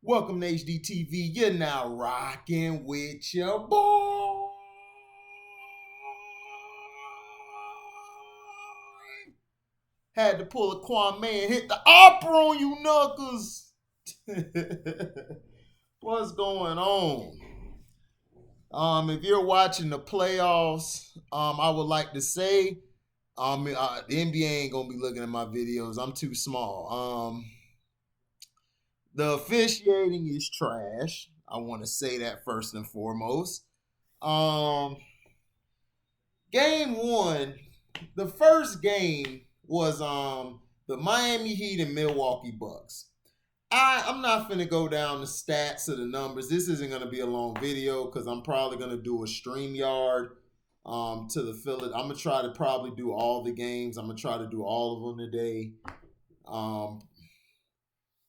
Welcome to HDTV. You're now rocking with your boy. Had to pull a Kwame and hit the opera on you knuckles. What's going on? If you're watching the playoffs, I would like to say, the NBA ain't gonna be looking at my videos. I'm too small. The officiating is trash. I want to say that first and foremost. Um, Game one, the first game was the Miami Heat and Milwaukee Bucks. I'm not finna go down the stats of the numbers. This isn't gonna be a long video because I'm probably gonna do a StreamYard to the Philly. I'm gonna try to probably do all the games. I'm gonna try to do all of them today.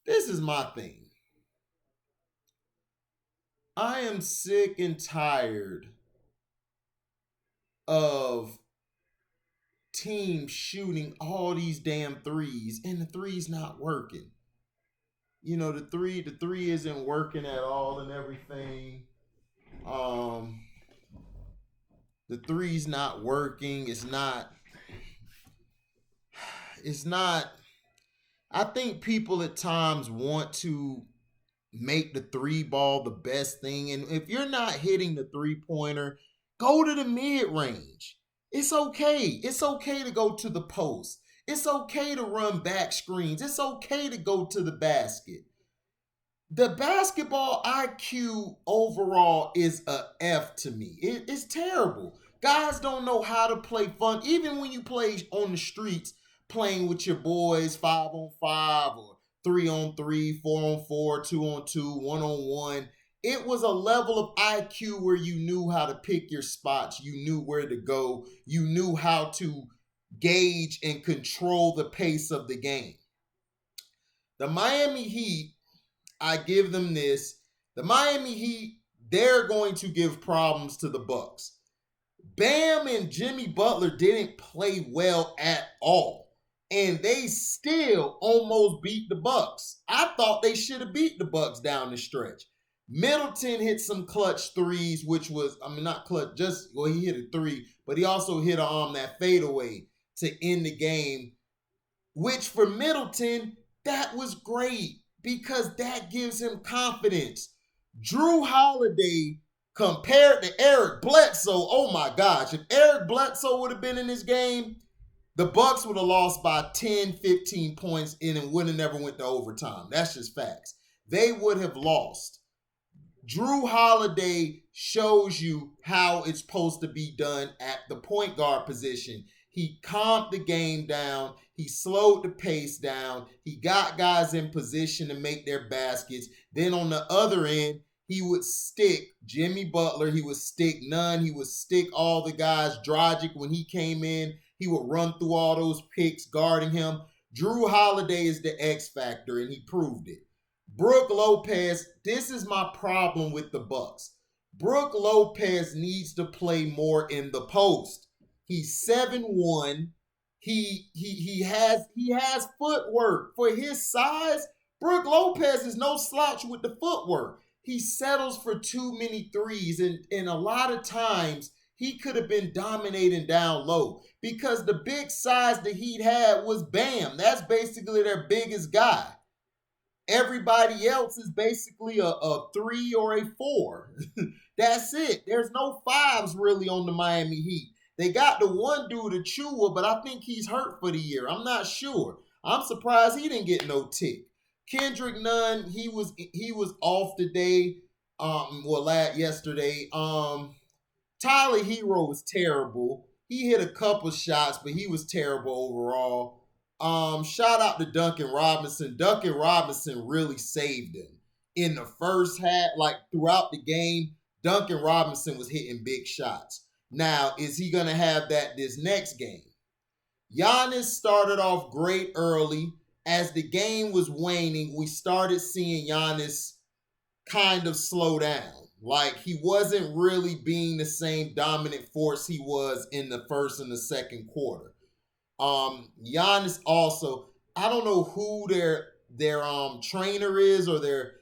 This is my thing. I am sick and tired of teams shooting all these damn threes and the three's not working. You know, the three isn't working at all and everything. The three's not working. It's not I think people at times want to make the three ball the best thing. And if you're not hitting the three-pointer, go to the mid-range. It's okay. It's okay to go to the post. It's okay to run back screens. It's okay to go to the basket. The basketball IQ overall is a F to me. It's terrible. Guys don't know how to play fun. Even when you play on the streets, playing with your boys 5-on-5 or 3-on-3, 4-on-4, 2-on-2, 1-on-1. It was a level of IQ where you knew how to pick your spots. You knew where to go. You knew how to gauge and control the pace of the game. The Miami Heat, I give them this. The Miami Heat, they're going to give problems to the Bucks. Bam and Jimmy Butler didn't play well at all. And they still almost beat the Bucks. I thought they should have beat the Bucks down the stretch. Middleton hit some clutch threes, which was, not clutch, he hit a three, but he also hit that fadeaway to end the game, which for Middleton, that was great because that gives him confidence. Drew Holiday compared to Eric Bledsoe, oh my gosh, if Eric Bledsoe would have been in this game, the Bucks would have lost by 10, 15 points and it would have never went to overtime. That's just facts. They would have lost. Drew Holiday shows you how it's supposed to be done at the point guard position. He calmed the game down. He slowed the pace down. He got guys in position to make their baskets. Then on the other end, he would stick Jimmy Butler. He would stick Nunn. He would stick all the guys. Dragic, when he came in, he would run through all those picks guarding him. Drew Holiday is the X factor, and he proved it. Brook Lopez, this is my problem with the Bucks. Brook Lopez needs to play more in the post. He's 7'1". He has footwork. For his size, Brook Lopez is no slouch with the footwork. He settles for too many threes, and a lot of times he could have been dominating down low because the big size the Heat had was Bam. That's basically their biggest guy. Everybody else is basically a 3 or a 4. That's it. There's no 5s really on the Miami Heat. They got the one dude, Achua, but I think he's hurt for the year. I'm not sure. I'm surprised he didn't get no tick. Kendrick Nunn, he was off today. Yesterday. Tyler Hero was terrible. He hit a couple shots, but he was terrible overall. Shout out to Duncan Robinson. Duncan Robinson really saved him. In the first half, like throughout the game, Duncan Robinson was hitting big shots. Now, is he going to have that this next game? Giannis started off great early. As the game was waning, we started seeing Giannis kind of slow down. Like, he wasn't really being the same dominant force he was in the first and the second quarter. Giannis also, I don't know who their trainer is or their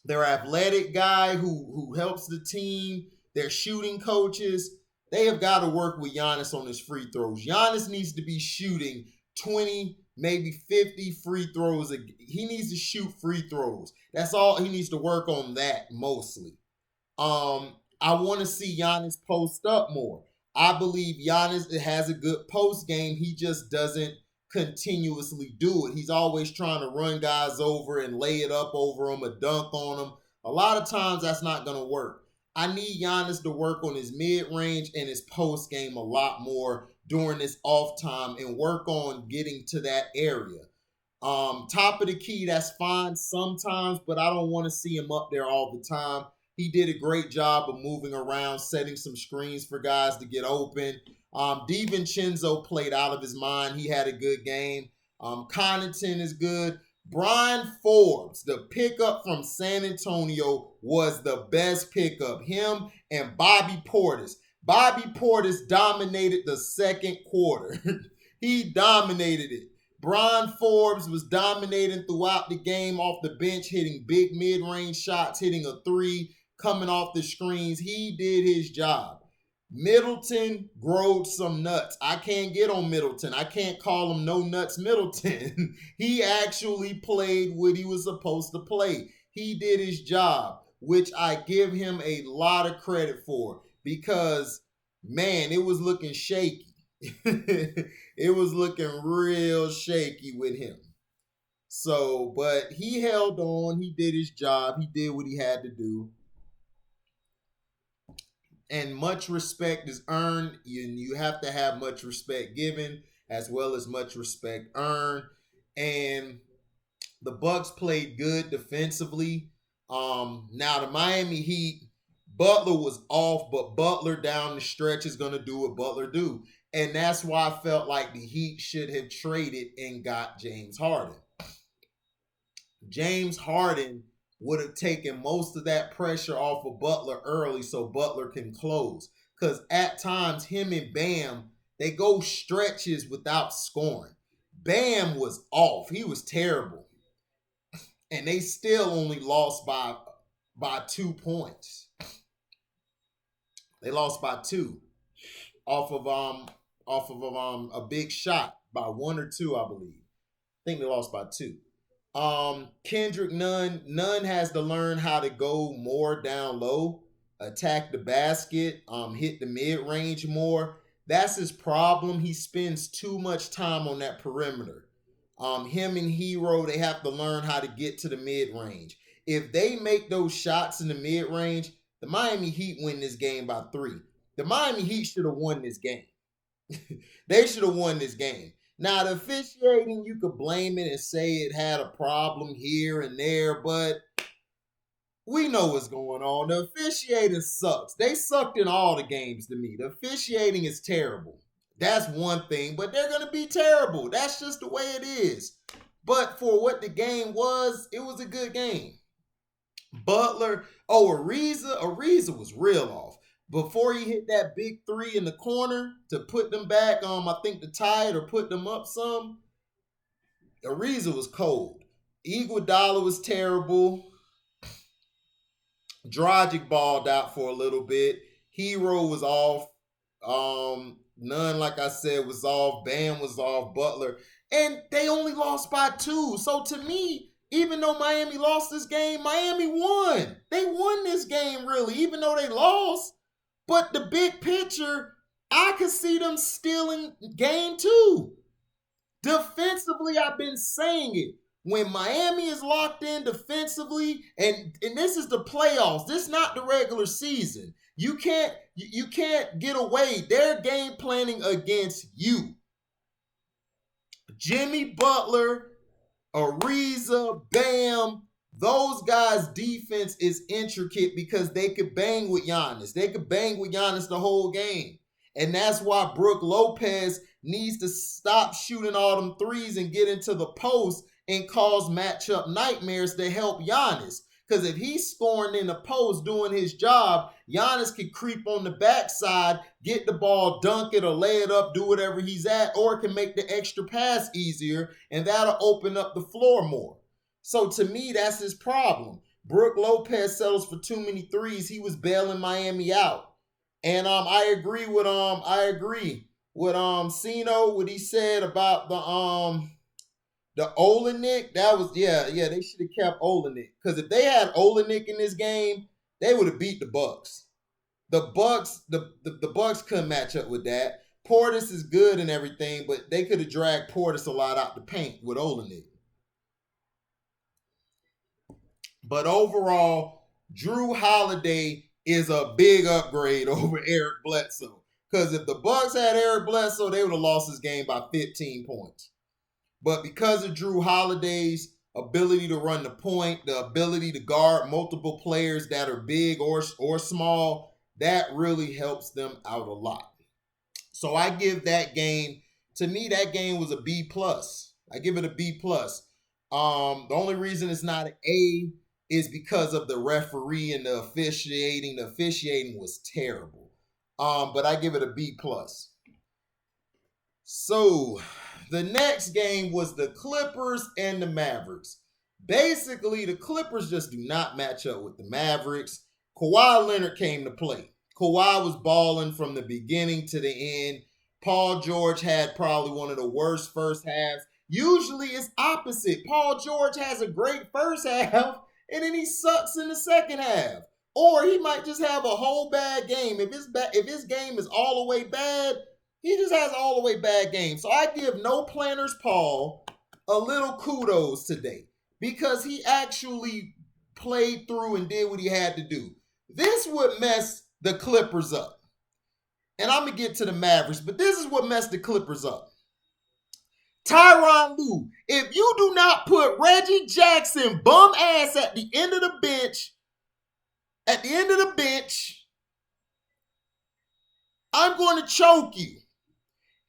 their athletic guy who helps the team, their shooting coaches, they have got to work with Giannis on his free throws. Giannis needs to be shooting 20, maybe 50 free throws. He needs to shoot free throws. That's all he needs to work on, that mostly. I want to see Giannis post up more. I believe Giannis has a good post game. He just doesn't continuously do it. He's always trying to run guys over and lay it up over them, a dunk on them. A lot of times that's not going to work. I need Giannis to work on his mid-range and his post game a lot more during this off time and work on getting to that area. Top of the key, that's fine sometimes, but I don't want to see him up there all the time. He did a great job of moving around, setting some screens for guys to get open. DiVincenzo played out of his mind. He had a good game. Connaughton is good. Brian Forbes, the pickup from San Antonio, was the best pickup. Him and Bobby Portis. Bobby Portis dominated the second quarter. He dominated it. Brian Forbes was dominating throughout the game off the bench, hitting big mid-range shots, hitting a three, coming off the screens. He did his job. Middleton growed some nuts. I can't get on Middleton. I can't call him no nuts Middleton. He actually played what he was supposed to play. He did his job, which I give him a lot of credit for, because, man, it was looking shaky. It was looking real shaky with him. So, but he held on. He did his job. He did what he had to do. And much respect is earned. You have to have much respect given as well as much respect earned. And the Bucks played good defensively. Now the Miami Heat, Butler was off, but Butler down the stretch is going to do what Butler do. And that's why I felt like the Heat should have traded and got James Harden. James Harden would have taken most of that pressure off of Butler early so Butler can close. Because at times, him and Bam, they go stretches without scoring. Bam was off. He was terrible. And they still only lost by 2 points. They lost by 2 off of a big shot by 1 or 2, I believe. I think they lost by 2. Kendrick Nunn has to learn how to go more down low, attack the basket, hit the mid-range more. That's his problem. He spends too much time on that perimeter. Him and Hero, they have to learn how to get to the mid-range. If they make those shots in the mid-range, the Miami Heat win this game by 3. The Miami Heat should have won this game. They should have won this game. Now, the officiating, you could blame it and say it had a problem here and there, but we know what's going on. The officiating sucks. They sucked in all the games to me. The officiating is terrible. That's one thing, but they're going to be terrible. That's just the way it is. But for what the game was, it was a good game. Butler, Ariza was real off. Before he hit that big 3 in the corner to put them back, I think to tie it or put them up some, Ariza was cold. Iguodala was terrible. Dragic balled out for a little bit. Hero was off. Nunn, like I said, was off. Bam was off. Butler. And they only lost by 2. So to me, even though Miami lost this game, Miami won. They won this game, really, even though they lost. But the big picture, I could see them stealing game 2. Defensively, I've been saying it. When Miami is locked in defensively, and this is the playoffs, this is not the regular season. You can't get away. They're game planning against you. Jimmy Butler, Ariza, Bam, those guys' defense is intricate because they could bang with Giannis. They could bang with Giannis the whole game. And that's why Brook Lopez needs to stop shooting all them threes and get into the post and cause matchup nightmares to help Giannis. Because if he's scoring in the post doing his job, Giannis can creep on the backside, get the ball, dunk it or lay it up, do whatever he's at, or can make the extra pass easier, and that'll open up the floor more. So to me, that's his problem. Brook Lopez settles for too many threes. He was bailing Miami out. And I agree with Sino, what he said about the Olenek. That was they should have kept Olenek. Because if they had Olenek in this game, they would have beat the Bucks. The Bucks couldn't match up with that. Portis is good and everything, but they could have dragged Portis a lot out the paint with Olenek. But overall, Drew Holiday is a big upgrade over Eric Bledsoe. Because if the Bucks had Eric Bledsoe, they would have lost this game by 15 points. But because of Drew Holiday's ability to run the point, the ability to guard multiple players that are big or small, that really helps them out a lot. So I give that game, to me, that game was a B+. I give it a B+. The only reason it's not an A is because of the referee and the officiating. The officiating was terrible. But I give it a B+. So the next game was the Clippers and the Mavericks. Basically, the Clippers just do not match up with the Mavericks. Kawhi Leonard came to play. Kawhi was balling from the beginning to the end. Paul George had probably one of the worst first halves. Usually it's opposite. Paul George has a great first half, and then he sucks in the second half. Or he might just have a whole bad game. If his game is all the way bad, he just has all the way bad game. So I give No Planners Paul a little kudos today because he actually played through and did what he had to do. This would mess the Clippers up. And I'm going to get to the Mavericks, but this is what messed the Clippers up. Tyronn Lue, if you do not put Reggie Jackson bum ass at the end of the bench, I'm going to choke you.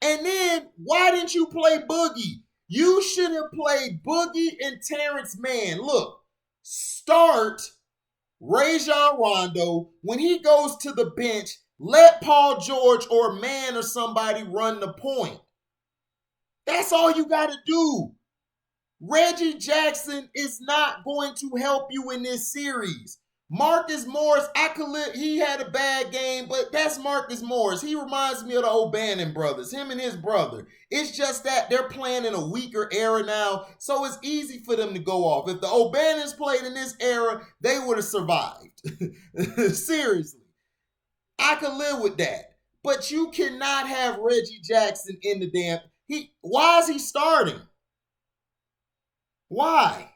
And then, why didn't you play Boogie? You should have played Boogie and Terrence Mann. Look, start Rajon Rondo. When he goes to the bench, let Paul George or Mann or somebody run the point. That's all you got to do. Reggie Jackson is not going to help you in this series. Marcus Morris, he had a bad game, but that's Marcus Morris. He reminds me of the O'Bannon brothers, him and his brother. It's just that they're playing in a weaker era now, so it's easy for them to go off. If the O'Bannons played in this era, they would have survived. Seriously. I could live with that. But you cannot have Reggie Jackson in the damn... Why is he starting? Why?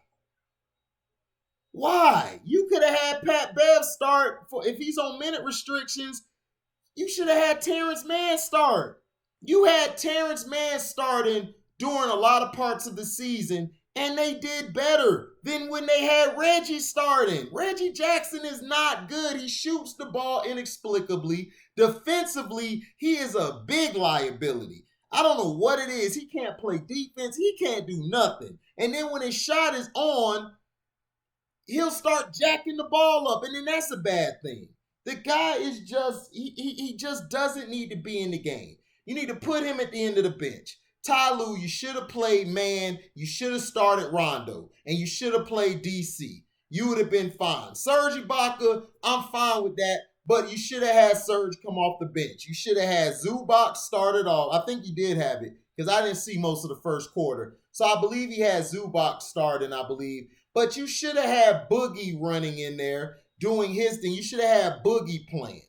You could have had Pat Bev start. If he's on minute restrictions, you should have had Terrence Mann start. You had Terrence Mann starting during a lot of parts of the season, and they did better than when they had Reggie starting. Reggie Jackson is not good. He shoots the ball inexplicably. Defensively, he is a big liability. I don't know what it is. He can't play defense. He can't do nothing. And then when his shot is on, he'll start jacking the ball up, and then that's a bad thing. The guy is just, he just doesn't need to be in the game. You need to put him at the end of the bench. Ty Lue, you should have played Mann. You should have started Rondo, and you should have played DC. You would have been fine. Serge Ibaka, I'm fine with that, but you should have had Serge come off the bench. You should have had Zubac started off. I think he did have it because I didn't see most of the first quarter. So I believe he had Zubac starting, I believe. But you should have had Boogie running in there doing his thing. You should have had Boogie playing.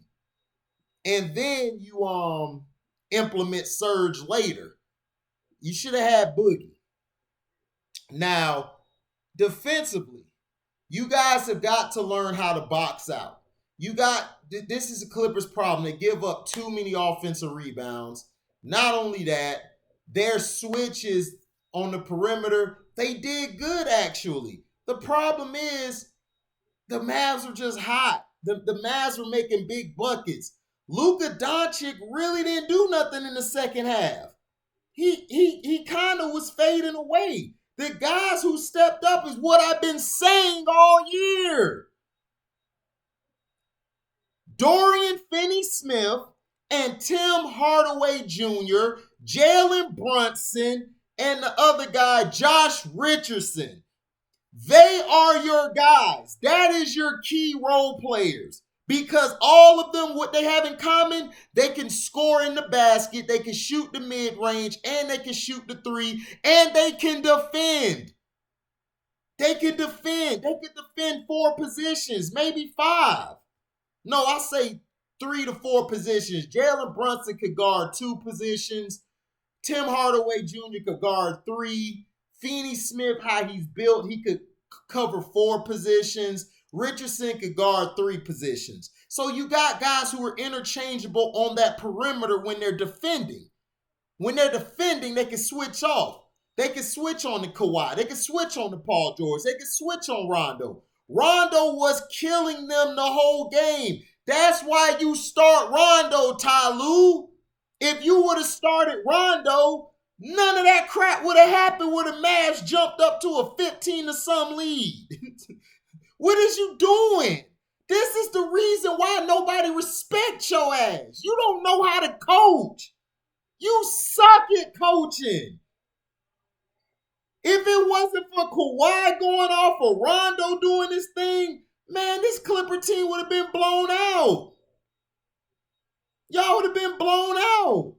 And then you implement Serge later. You should have had Boogie. Now, defensively, you guys have got to learn how to box out. This is a Clippers problem. They give up too many offensive rebounds. Not only that, their switches on the perimeter, they did good actually. The problem is the Mavs were just hot. The Mavs were making big buckets. Luka Doncic really didn't do nothing in the second half. He kind of was fading away. The guys who stepped up is what I've been saying all year. Dorian Finney-Smith and Tim Hardaway Jr., Jalen Brunson, and the other guy, Josh Richardson. They are your guys. That is your key role players. Because all of them, what they have in common, they can score in the basket, they can shoot the mid-range, and they can shoot the three, and they can defend. They can defend. They can defend 4 positions, maybe 5. No, I say 3 to 4 positions. Jalen Brunson could guard 2 positions. Tim Hardaway Jr. could guard 3. Finney-Smith, how he's built, he could cover 4 positions. Richardson could guard 3 positions. So you got guys who are interchangeable on that perimeter when they're defending. When they're defending, they can switch off. They can switch on the Kawhi. They can switch on the Paul George. They can switch on Rondo. Rondo was killing them the whole game. That's why you start Rondo, Ty Lue. If you would have started Rondo, none of that crap would have happened when the Mavs jumped up to a 15-to-some lead. What is you doing? This is the reason why nobody respects your ass. You don't know how to coach. You suck at coaching. If it wasn't for Kawhi going off or Rondo doing this thing, man, this Clipper team would have been blown out. Y'all would have been blown out.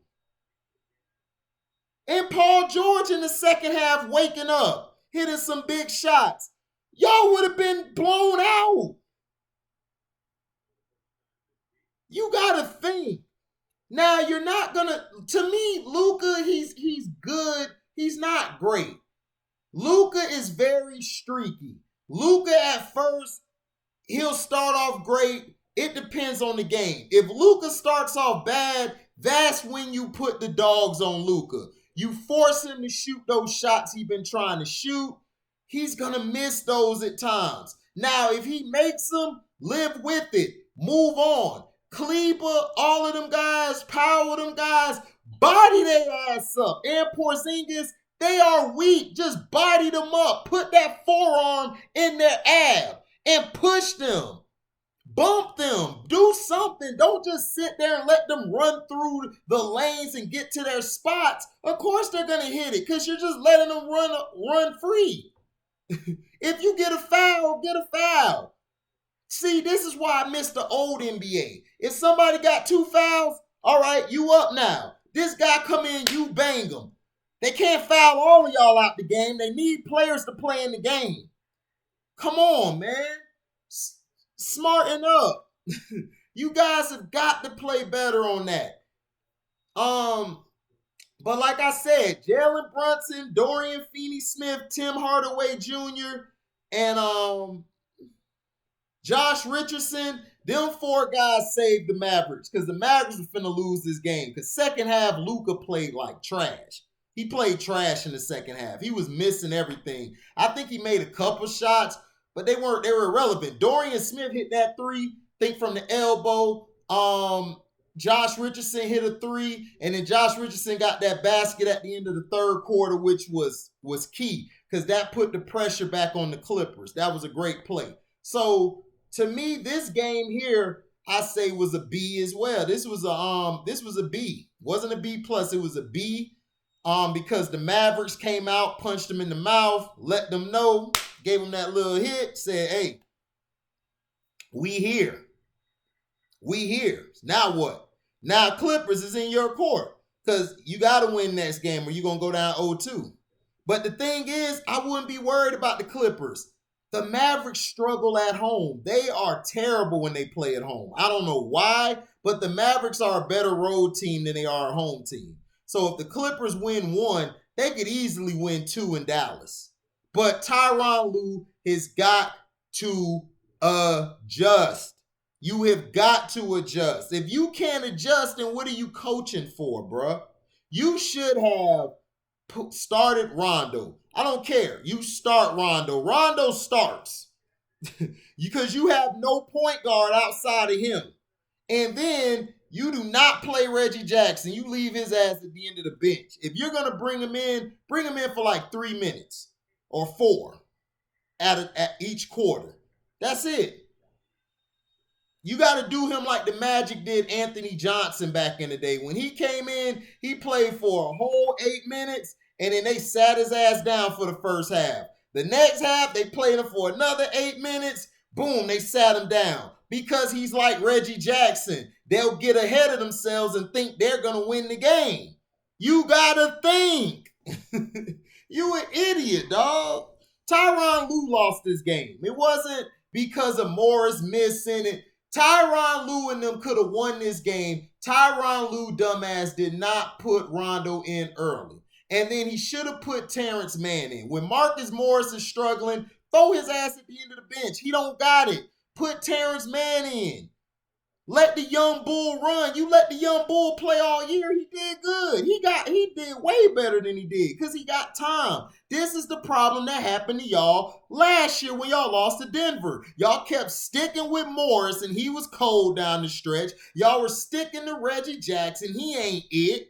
And Paul George in the second half waking up, hitting some big shots. Y'all would have been blown out. You got to think. Now, you're not going to me, Luka, he's good. He's not great. Luka is very streaky. Luka at first, he'll start off great. It depends on the game. If Luka starts off bad, that's when you put the dogs on Luka. You force him to shoot those shots he's been trying to shoot. He's going to miss those at times. Now, if he makes them, live with it. Move on. Kleber, all of them guys, Powell, them guys, body their ass up. And Porzingis, they are weak. Just body them up. Put that forearm in their ab and push them. Bump them. Do something. Don't just sit there and let them run through the lanes and get to their spots. Of course they're going to hit it because you're just letting them run free. If you get a foul, get a foul. See, this is why I miss the old NBA. If somebody got 2 fouls, all right, you up now. This guy come in, you bang him. They can't foul all of y'all out the game. They need players to play in the game. Come on, man. Smarten up. You guys have got to play better on that. But like I said, Jalen Brunson, Dorian Finney-Smith, Tim Hardaway Jr., and Josh Richardson, them 4 guys saved the Mavericks because the Mavericks were finna lose this game. Because second half, Luka played like trash. He played trash in the second half. He was missing everything. I think he made a couple shots, but they were irrelevant. Dorian Smith hit that 3, think from the elbow. Josh Richardson hit a 3, and then Josh Richardson got that basket at the end of the third quarter, which was key because that put the pressure back on the Clippers. That was a great play. So to me, this game here, I say was a B as well. This was a B. Wasn't a B plus, it was a B. Because the Mavericks came out, punched them in the mouth, let them know, gave them that little hit, said, hey, we here. We here. Now what? Now Clippers is in your court because you got to win next game or you're going to go down 0-2. But the thing is, I wouldn't be worried about the Clippers. The Mavericks struggle at home. They are terrible when they play at home. I don't know why, but the Mavericks are a better road team than they are a home team. So if the Clippers win 1, they could easily win 2 in Dallas. But Tyronn Lue has got to adjust. You have got to adjust. If you can't adjust, then what are you coaching for, bruh? You should have started Rondo. I don't care. You start Rondo. Rondo starts because you have no point guard outside of him. And then you do not play Reggie Jackson. You leave his ass at the end of the bench. If you're going to bring him in for like 3 minutes. or 4 at each quarter. That's it. You got to do him like the Magic did Anthony Johnson back in the day. When he came in, he played for a whole 8 minutes, and then they sat his ass down for the first half. The next half, they played him for another 8 minutes. Boom, they sat him down. Because he's like Reggie Jackson. They'll get ahead of themselves and think they're going to win the game. You got to think. You an idiot, dog. Tyronn Lue lost this game. It wasn't because of Morris missing it. Tyronn Lue and them could have won this game. Tyronn Lue, dumbass, did not put Rondo in early. And then he should have put Terrence Mann in. When Marcus Morris is struggling, throw his ass at the end of the bench. He don't got it. Put Terrence Mann in. Let the young bull run. You let the young bull play all year. He did good. He did way better than he did because he got time. This is the problem that happened to y'all last year when y'all lost to Denver. Y'all kept sticking with Morris and he was cold down the stretch. Y'all were sticking to Reggie Jackson. He ain't it.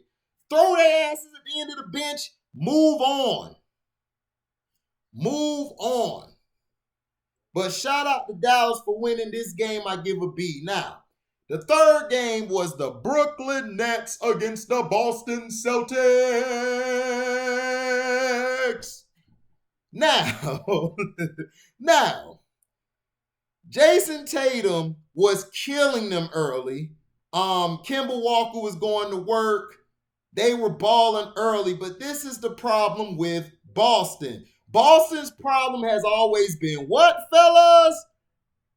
Throw their asses at the end of the bench. Move on. Move on. But shout out to Dallas for winning this game. I give a B. Now, the third game was the Brooklyn Nets against the Boston Celtics. Now, Jason Tatum was killing them early. Kemba Walker was going to work. They were balling early, but this is the problem with Boston. Boston's problem has always been, what, fellas?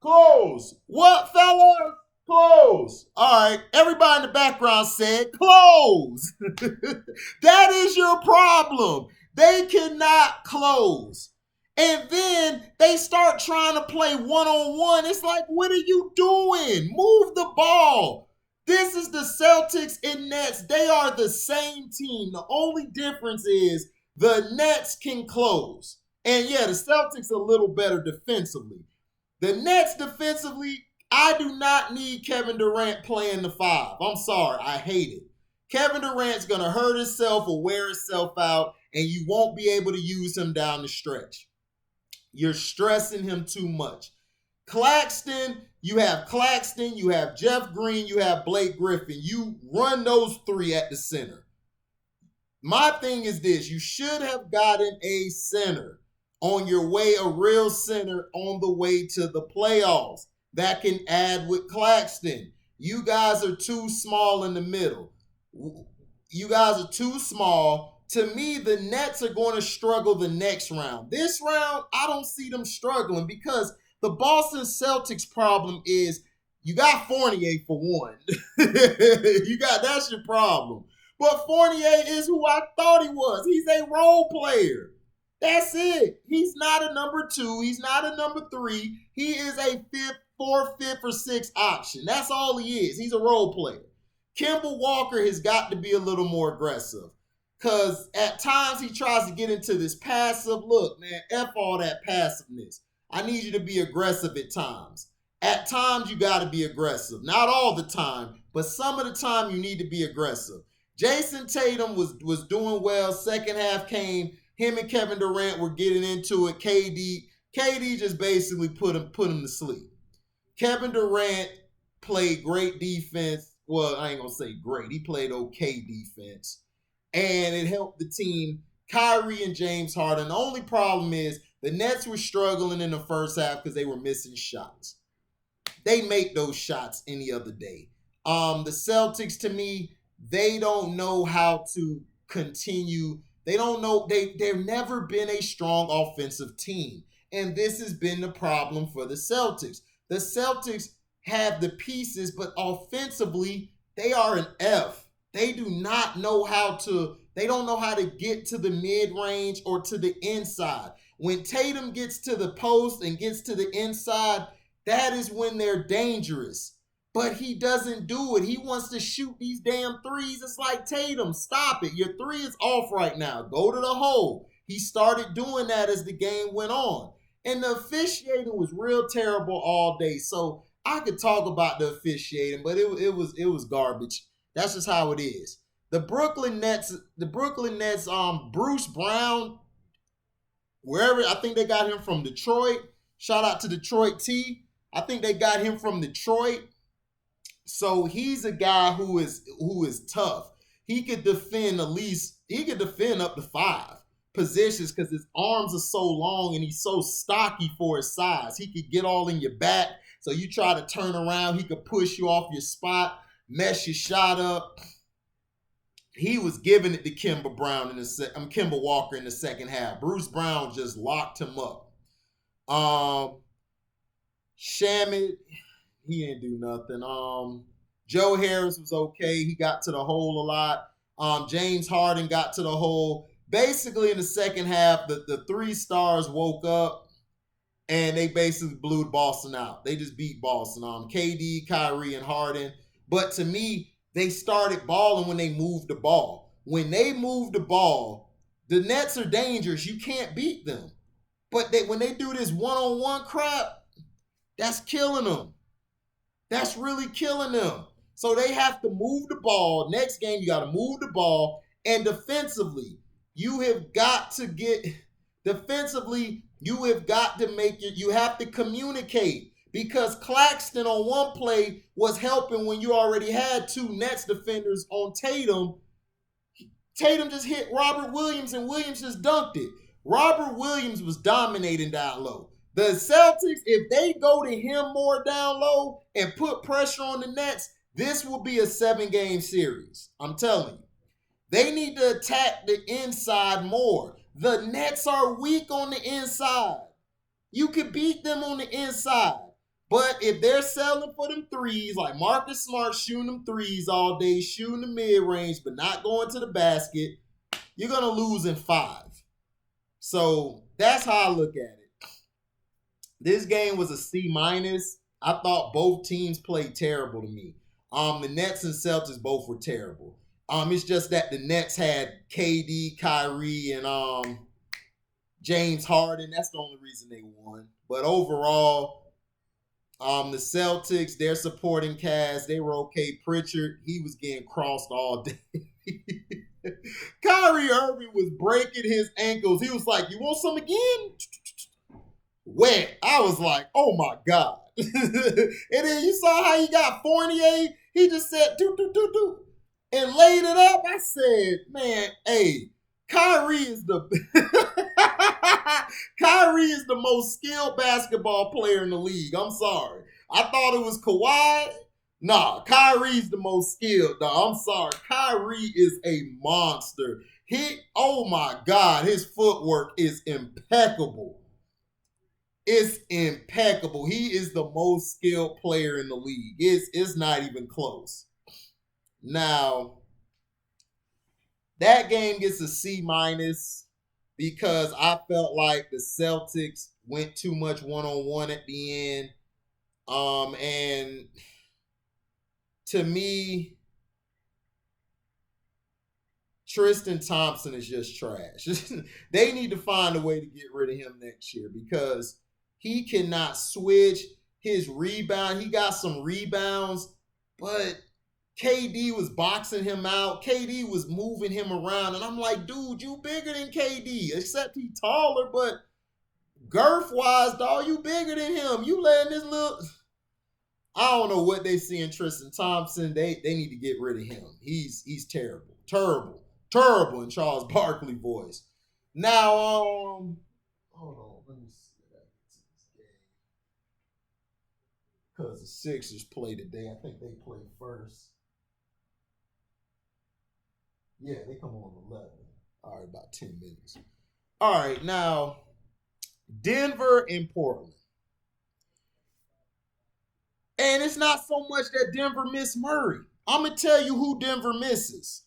Close. What, fellas? Close. All right, everybody in the background said close. That is your problem. They cannot close. And then they start trying to play one-on-one. It's like, what are you doing? Move the ball. This is the Celtics and Nets. They are the same team. The only difference is the Nets can close. And yeah, the Celtics are a little better defensively. The Nets defensively, I do not need Kevin Durant playing the 5. I'm sorry, I hate it. Kevin Durant's going to hurt himself or wear himself out, and you won't be able to use him down the stretch. You're stressing him too much. Claxton, you have Jeff Green, you have Blake Griffin. You run those 3 at the center. My thing is this, you should have gotten a center on your way, a real center on the way to the playoffs that can add with Claxton. You guys are too small in the middle. You guys are too small. To me, the Nets are going to struggle the next round. This round, I don't see them struggling because the Boston Celtics problem is you got Fournier for one. That's your problem. But Fournier is who I thought he was. He's a role player. That's it. He's not a number 2. He's not a number 3. He is a 4th, 5th, or 6th option. That's all he is. He's a role player. Kemba Walker has got to be a little more aggressive. Because at times he tries to get into this passive. Look, man, F all that passiveness. I need you to be aggressive at times. At times you got to be aggressive. Not all the time, but some of the time you need to be aggressive. Jason Tatum was doing well. Second half came. Him and Kevin Durant were getting into it. KD just basically put him to sleep. Kevin Durant played great defense. Well, I ain't going to say great. He played okay defense. And it helped the team. Kyrie and James Harden. The only problem is the Nets were struggling in the first half because they were missing shots. They make those shots any other day. The Celtics, to me, they don't know how to continue. They don't know. They've never been a strong offensive team. And this has been the problem for the Celtics. The Celtics have the pieces, but offensively, they are an F. They don't know how to get to the mid-range or to the inside. When Tatum gets to the post and gets to the inside, that is when they're dangerous. But he doesn't do it. He wants to shoot these damn threes. It's like, Tatum, stop it. Your 3 is off right now. Go to the hole. He started doing that as the game went on. And the officiating was real terrible all day. So I could talk about the officiating, but it was garbage. That's just how it is. The Brooklyn Nets, Bruce Brown, wherever. I think they got him from Detroit. Shout out to Detroit T. I think they got him from Detroit. So he's a guy who is tough. He could defend at least, he could defend up to 5 positions because his arms are so long and he's so stocky for his size. He could get all in your back. So you try to turn around, he could push you off your spot, mess your shot up. He was giving it to Kemba Walker in the second half. Bruce Brown just locked him up. Shamit, he didn't do nothing. Joe Harris was okay. He got to the hole a lot. James Harden got to the hole. Basically, in the second half, the 3 stars woke up and they basically blew Boston out. They just beat Boston. KD, Kyrie, and Harden. But to me, they started balling when they moved the ball. When they moved the ball, the Nets are dangerous. You can't beat them. But when they do this one-on-one crap, that's killing them. That's really killing them. So they have to move the ball. Next game, you got to move the ball. And defensively, you have got to you have to communicate. Because Claxton on one play was helping when you already had 2 Nets defenders on Tatum. Tatum just hit Robert Williams and Williams just dunked it. Robert Williams was dominating down low. The Celtics, if they go to him more down low and put pressure on the Nets, this will be a 7-game series. I'm telling you. They need to attack the inside more. The Nets are weak on the inside. You can beat them on the inside. But if they're selling for them threes, like Marcus Smart shooting them threes all day, shooting the mid-range, but not going to the basket, you're going to lose in 5. So that's how I look at it. This game was a C-. I thought both teams played terrible to me. The Nets and Celtics both were terrible. It's just that the Nets had KD, Kyrie, and James Harden. That's the only reason they won. But overall, the Celtics, their supporting cast, they were okay. Pritchard, he was getting crossed all day. Kyrie Irving was breaking his ankles. He was like, "You want some again?" Wet. I was like, "Oh my God." And then you saw how he got Fournier. He just said, "Do, do, do, do," and laid it up. I said, man, hey, Kyrie is the most skilled basketball player in the league. I'm sorry. I thought it was Kawhi. Nah, Kyrie's the most skilled, dog. I'm sorry. Kyrie is a monster. Oh my God, his footwork is impeccable. It's impeccable. He is the most skilled player in the league. It's not even close. Now, that game gets a C- because I felt like the Celtics went too much one-on-one at the end. And to me, Tristan Thompson is just trash. They need to find a way to get rid of him next year because he cannot switch his rebound. He got some rebounds, but KD was boxing him out. KD was moving him around. And I'm like, dude, you bigger than KD, except he taller, but girth-wise, dog, you bigger than him. You letting this little... I don't know what they see in Tristan Thompson. They need to get rid of him. He's terrible. Terrible in Charles Barkley voice. Now, hold on. Let me see what happens in this game. Because the Sixers play today. I think they play first. Yeah, they come on 11. All right, about 10 minutes. All right, now, Denver and Portland. And it's not so much that Denver missed Murray. I'm going to tell you who Denver misses.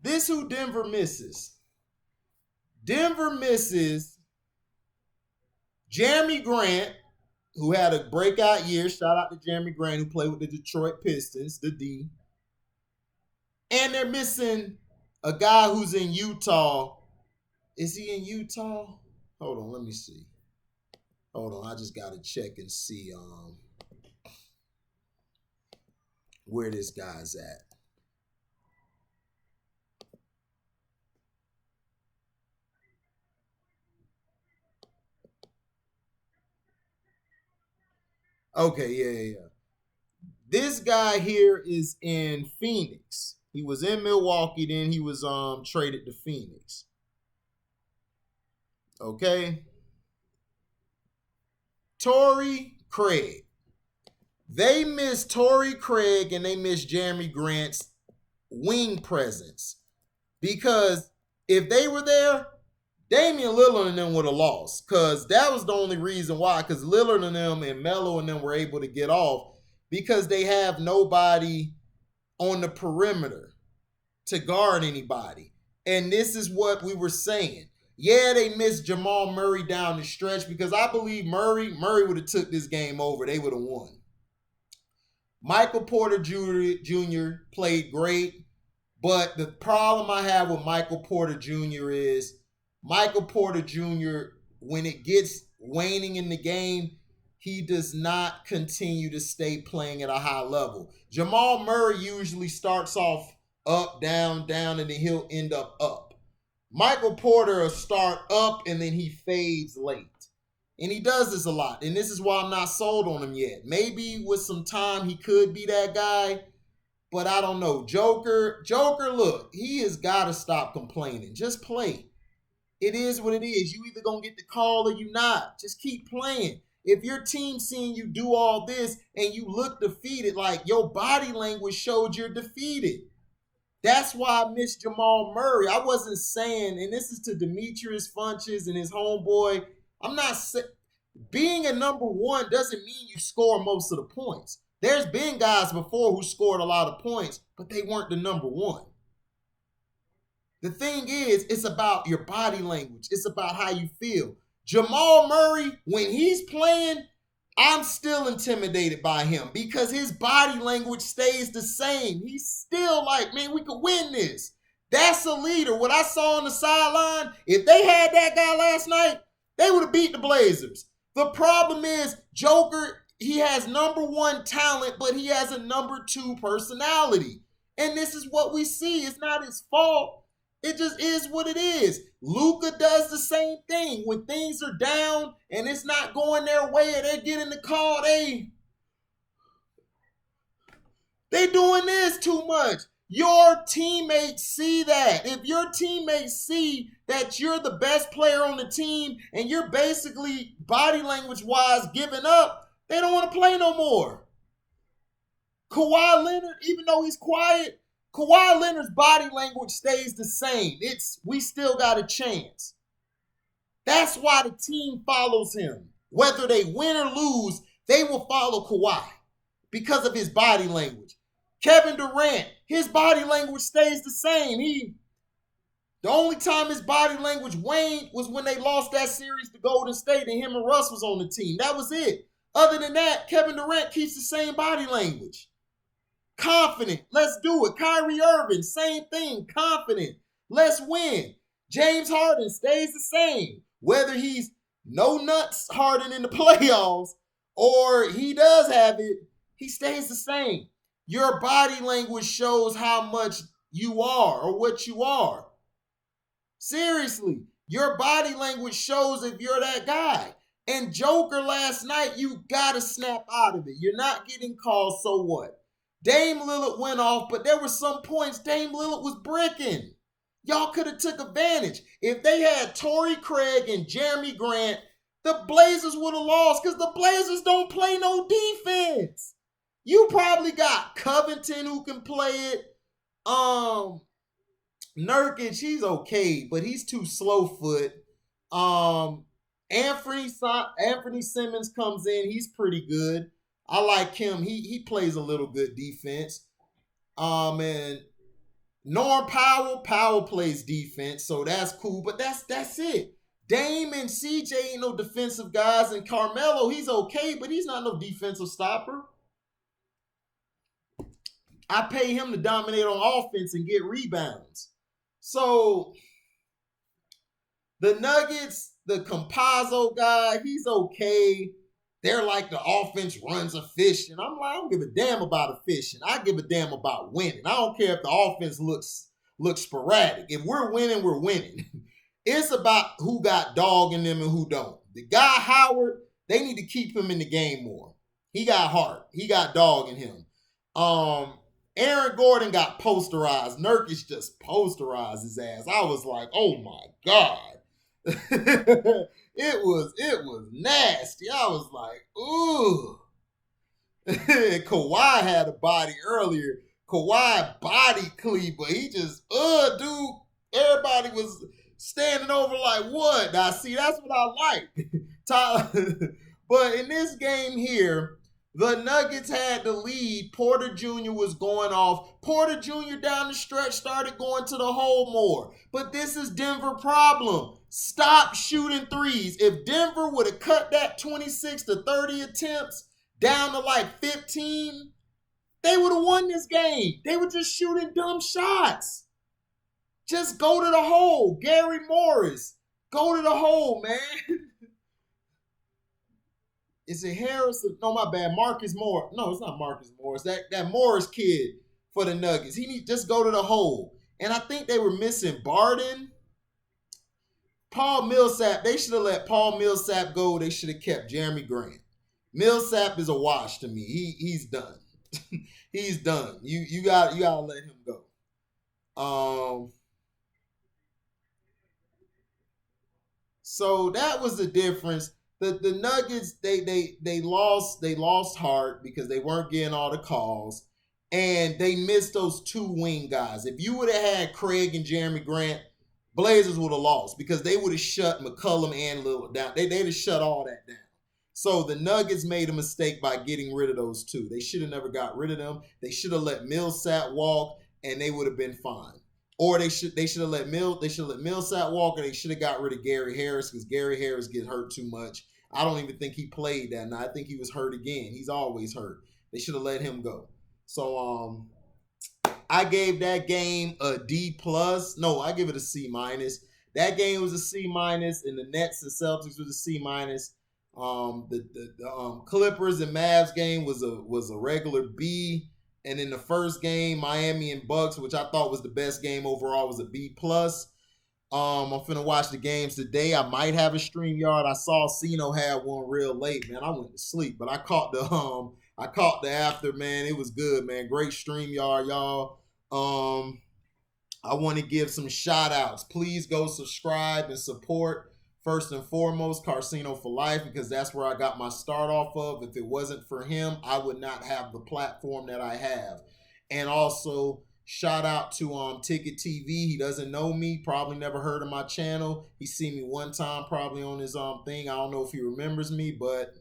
This who Denver misses. Denver misses Jeremy Grant, who had a breakout year. Shout out to Jeremy Grant, who played with the Detroit Pistons, the D. And they're missing a guy who's in Utah. Is he in Utah? Hold on, let me see. Hold on, I just got to check and see where this guy's at. Okay, yeah. This guy here is in Phoenix. He was in Milwaukee, then he was traded to Phoenix. Okay. Torrey Craig. They miss Torrey Craig and they miss Jeremy Grant's wing presence. Because if they were there, Damian Lillard and them would have lost. Because that was the only reason why. Because Lillard and them and Melo and them were able to get off because they have nobody on the perimeter to guard anybody. And this is what we were saying. Yeah, they missed Jamal Murray down the stretch because I believe Murray would have took this game over. They would have won. Michael Porter Jr. played great, but the problem I have with Michael Porter Jr. is Michael Porter Jr., when it gets waning in the game, he does not continue to stay playing at a high level. Jamal Murray usually starts off up, down, and then he'll end up. Michael Porter will start up and then he fades late. And he does this a lot. And this is why I'm not sold on him yet. Maybe with some time he could be that guy. But I don't know. Joker, look, he has got to stop complaining. Just play. It is what it is. You either going to get the call or you not. Just keep playing. If your team seeing you do all this and you look defeated, like your body language showed you're defeated. That's why I miss Jamal Murray. I wasn't saying, and this is to Demetrius Funches and his homeboy, I'm not saying being a number one doesn't mean you score most of the points. There's been guys before who scored a lot of points, but they weren't the number one. The thing is, it's about your body language. It's about how you feel. Jamal Murray, when he's playing, I'm still intimidated by him because his body language stays the same. He's still like, man, we could win this. That's a leader. What I saw on the sideline, if they had that guy last night, they would have beat the Blazers. The problem is Joker, he has number one talent, but he has a number two personality. And this is what we see. It's not his fault. It just is what it is. Luka does the same thing. When things are down and it's not going their way and they're getting the call, they doing this too much. Your teammates see that. If your teammates see that you're the best player on the team and you're basically body language-wise giving up, they don't want to play no more. Kawhi Leonard, even though he's quiet, Kawhi Leonard's body language stays the same. We still got a chance. That's why the team follows him. Whether they win or lose, they will follow Kawhi because of his body language. Kevin Durant, his body language stays the same. The only time his body language waned was when they lost that series to Golden State and him and Russ was on the team. That was it. Other than that, Kevin Durant keeps the same body language. Confident. Let's do it. Kyrie Irving, same thing. Confident. Let's win. James Harden stays the same. Whether he's no nuts Harden in the playoffs or he does have it, he stays the same. Your body language shows how much you are or what you are. Seriously, your body language shows if you're that guy. And Joker last night, you got to snap out of it. You're not getting called, so what? Dame Lillard went off, but there were some points Dame Lillard was bricking. Y'all could have took advantage. If they had Torrey Craig and Jeremy Grant, the Blazers would have lost because the Blazers don't play no defense. You probably got Covington who can play it. Nurkic, he's okay, but he's too slow foot. Anthony Simmons comes in. He's pretty good. I like him. He plays a little good defense. And Norm Powell plays defense, so that's cool. But that's it. Dame and CJ ain't no defensive guys, and Carmelo, he's okay, but he's not no defensive stopper. I pay him to dominate on offense and get rebounds. So the Nuggets, the Campazzo guy, he's okay. They're like the offense runs efficient. I'm like, I don't give a damn about efficient. I give a damn about winning. I don't care if the offense looks sporadic. If we're winning, we're winning. It's about who got dog in them and who don't. The guy Howard, they need to keep him in the game more. He got heart. He got dog in him. Aaron Gordon got posterized. Nurkic just posterized his ass. I was like, oh my God. it was nasty. I was like, ooh. Kawhi had a body earlier. Kawhi body Cleaver. He just, dude, everybody was standing over like, what? Now, see, that's what I like. But in this game here, the Nuggets had the lead. Porter Jr. was going off. Porter Jr. down the stretch started going to the hole more. But this is Denver's problem. Stop shooting threes. If Denver would have cut that 26 to 30 attempts down to like 15, they would have won this game. They were just shooting dumb shots. Just go to the hole. Gary Morris. Go to the hole, man. Is it Harris? No, my bad. Marcus Morris. No, it's not Marcus Morris. That Morris kid for the Nuggets. He need just go to the hole. And I think they were missing Barden. Paul Millsap. They should have let Paul Millsap go. They should have kept Jeremy Grant. Millsap is a wash to me. He's done. He's done. You gotta let him go. So that was the difference. The Nuggets, they lost heart because they weren't getting all the calls, and they missed those two wing guys. If you would have had Craig and Jeremy Grant, Blazers would have lost because they would have shut McCollum and Lillard down. They'd have shut all that down. So the Nuggets made a mistake by getting rid of those two. They should have never got rid of them. They should have let Millsap walk, and they would have been fine. Or they should have let Millsap walk, and they should have got rid of Gary Harris because Gary Harris gets hurt too much. I don't even think he played that night. I think he was hurt again. He's always hurt. They should have let him go. So I gave that game a D plus. No, I give it a C minus. That game was a C minus, and the Nets and Celtics was a C minus. The Clippers and Mavs game was a regular B. And in the first game, Miami and Bucks, which I thought was the best game overall, was a B plus. I'm finna watch the games today. I might have a StreamYard. I saw Cino had one real late, man. I went to sleep, but I caught the after, man. It was good, man. Great StreamYard, y'all. I want to give some shout outs. Please go subscribe and support. First and foremost, Carcino for Life, because that's where I got my start off of. If it wasn't for him, I would not have the platform that I have. And also, shout out to Ticket TV. He doesn't know me, probably never heard of my channel. He seen me one time, probably on his thing. I don't know if he remembers me, but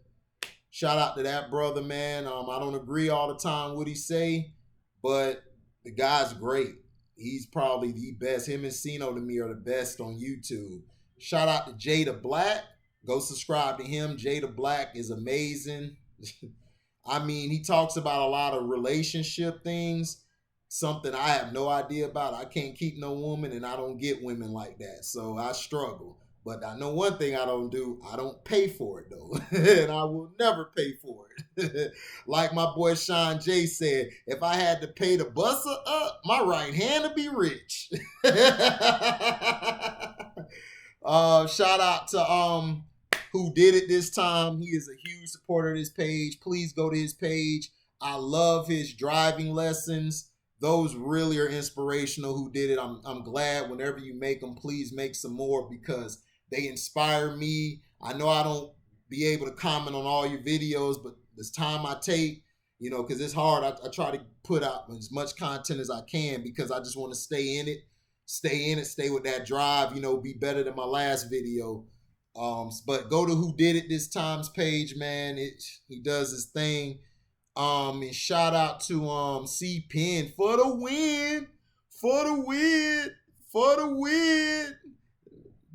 shout out to that brother, man. I don't agree all the time what he say, but the guy's great. He's probably the best. Him and Cino to me are the best on YouTube. Shout out to Jada Black. Go subscribe to him. Jada Black is amazing. I mean, he talks about a lot of relationship things, something I have no idea about. I can't keep no woman, and I don't get women like that, so I struggle. But I know one thing I don't do. I don't pay for it, though, and I will never pay for it. Like my boy Sean J said, if I had to pay the busser up, my right hand would be rich. Shout out to Who Did It This Time. He is a huge supporter of this page. Please go to his page. I love his driving lessons. Those really are inspirational. Who Did It? I'm glad whenever you make them, please make some more because they inspire me. I know I don't be able to comment on all your videos, but this time I take, because it's hard. I try to put out as much content as I can because I just want to stay in it, stay with that drive, be better than my last video. But go to Who Did It This Time's page, man. He does his thing. And shout out to C Pen for the win.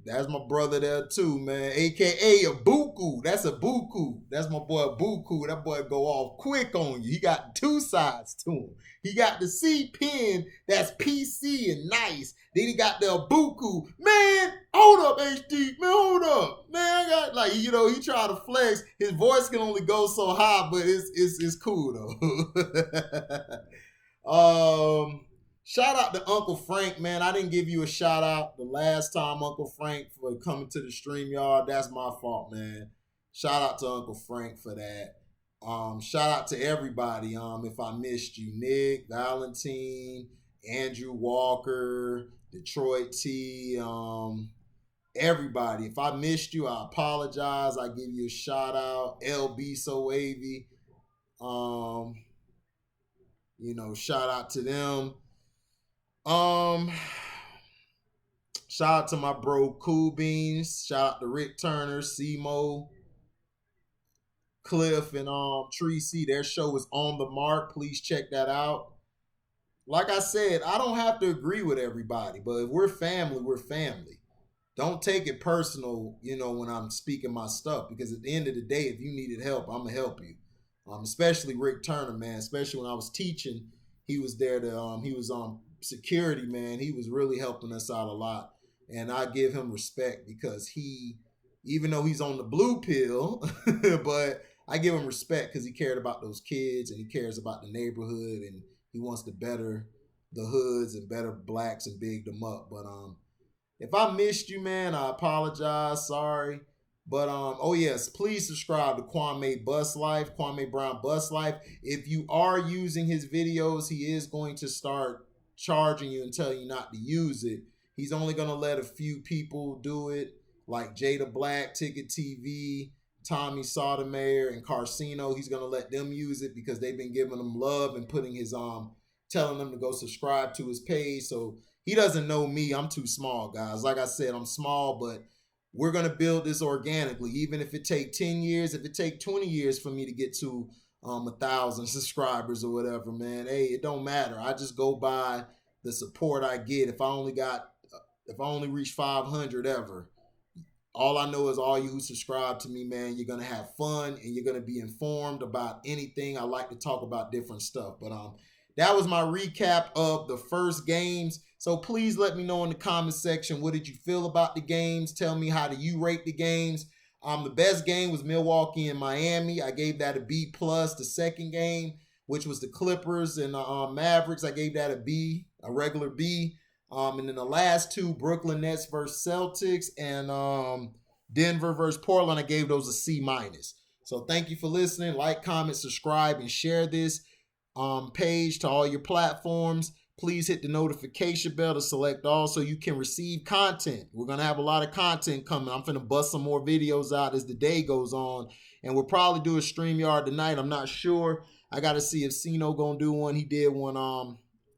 That's my brother there too, man. AKA a Buku. That's a Buku. That's my boy Buku. That boy go off quick on you. He got two sides to him. He got the C Pen that's PC and nice. Then he got the Buku. Man, hold up, HD. Man, hold up. Man, I got he try to flex. His voice can only go so high, but it's cool though. Shout out to Uncle Frank, man. I didn't give you a shout out the last time, Uncle Frank, for coming to the StreamYard. That's my fault, man. Shout out to Uncle Frank for that. Shout out to everybody. If I missed you, Nick, Valentine, Andrew Walker, Detroit T, everybody. If I missed you, I apologize. I give you a shout out. LB So Wavy. Um, shout out to them. Um, Shout out to my bro Cool Beans. Shout out to Rick Turner, Simo, Cliff, and Tracy. Their show is On the Mark. Please check that out. Like I said, I don't have to agree with everybody, but if we're family, we're family. Don't take it personal, when I'm speaking my stuff, because at the end of the day, if you needed help, I'm gonna help you. Especially Rick Turner, man. Especially when I was teaching, he was there to he was security, man. He was really helping us out a lot, and I give him respect because even though he's on the blue pill, but I give him respect because he cared about those kids and he cares about the neighborhood and he wants to better the hoods and better blacks and big them up. But if I missed you, man, I apologize. Sorry. But oh yes, please subscribe to Kwame Bus Life, Kwame Brown Bus Life. If you are using his videos, he is going to start charging you and telling you not to use it. He's only going to let a few people do it, like Jada Black, Ticket TV, Tommy Sotomayor, and Carcino. He's going to let them use it because they've been giving him love and putting his telling them to go subscribe to his page. So he doesn't know me. I'm too small, guys. Like I said, I'm small, but we're going to build this organically. Even if it take 10 years, if it take 20 years for me to get to 1,000 subscribers or whatever, man, hey, it don't matter. I just go by the support I get. If I only reach 500 ever, all I know is all you who subscribe to me, man, you're going to have fun and you're going to be informed about anything. I like to talk about different stuff. But that was my recap of the first games. So please let me know in the comment section, what did you feel about the games? Tell me, how do you rate the games? The best game was Milwaukee and Miami. I gave that a B+. The second game, which was the Clippers and the Mavericks, I gave that a B, a regular B. And then the last two, Brooklyn Nets versus Celtics and Denver versus Portland, I gave those a C-. So thank you for listening. Like, comment, subscribe, and share this page to all your platforms. Please hit the notification bell to select all so you can receive content. We're going to have a lot of content coming. I'm finna bust some more videos out as the day goes on. And we'll probably do a StreamYard tonight. I'm not sure. I got to see if Cino going to do one. He did one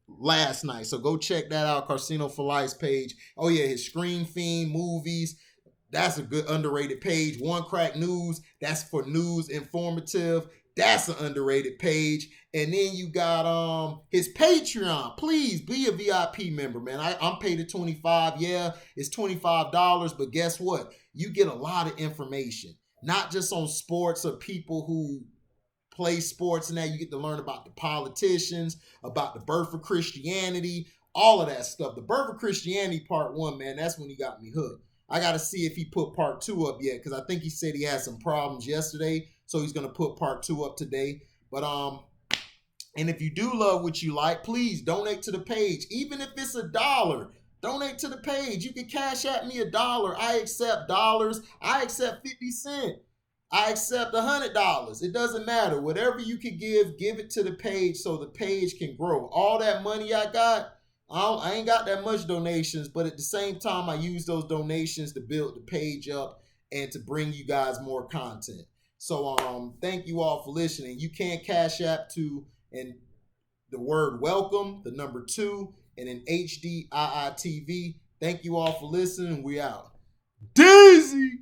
last night. So go check that out, Carcino for Life's page. Oh, yeah, his Screen Fiend movies. That's a good underrated page. One Crack News. That's for news, informative. That's an underrated page. And then you got his Patreon. Please be a VIP member, man. I'm paid at $25. Yeah, it's $25, but guess what? You get a lot of information, not just on sports or people who play sports and that. You get to learn about the politicians, about the birth of Christianity, all of that stuff. The birth of Christianity part 1, man, that's when he got me hooked. I got to see if he put part 2 up yet, because I think he said he had some problems yesterday, so he's going to put part 2 up today. But and if you do love what you like, please donate to the page. Even if it's $1, donate to the page. You can cash at me $1. I accept dollars. I accept 50 cents. I accept $100. It doesn't matter. Whatever you can give it to the page so the page can grow. All that money I got, I ain't got that much donations, but at the same time, I use those donations to build the page up and to bring you guys more content. So thank you all for listening. You can cash app to and the word welcome, the number 2, and an HDIITV. Thank you all for listening. We out. Daisy!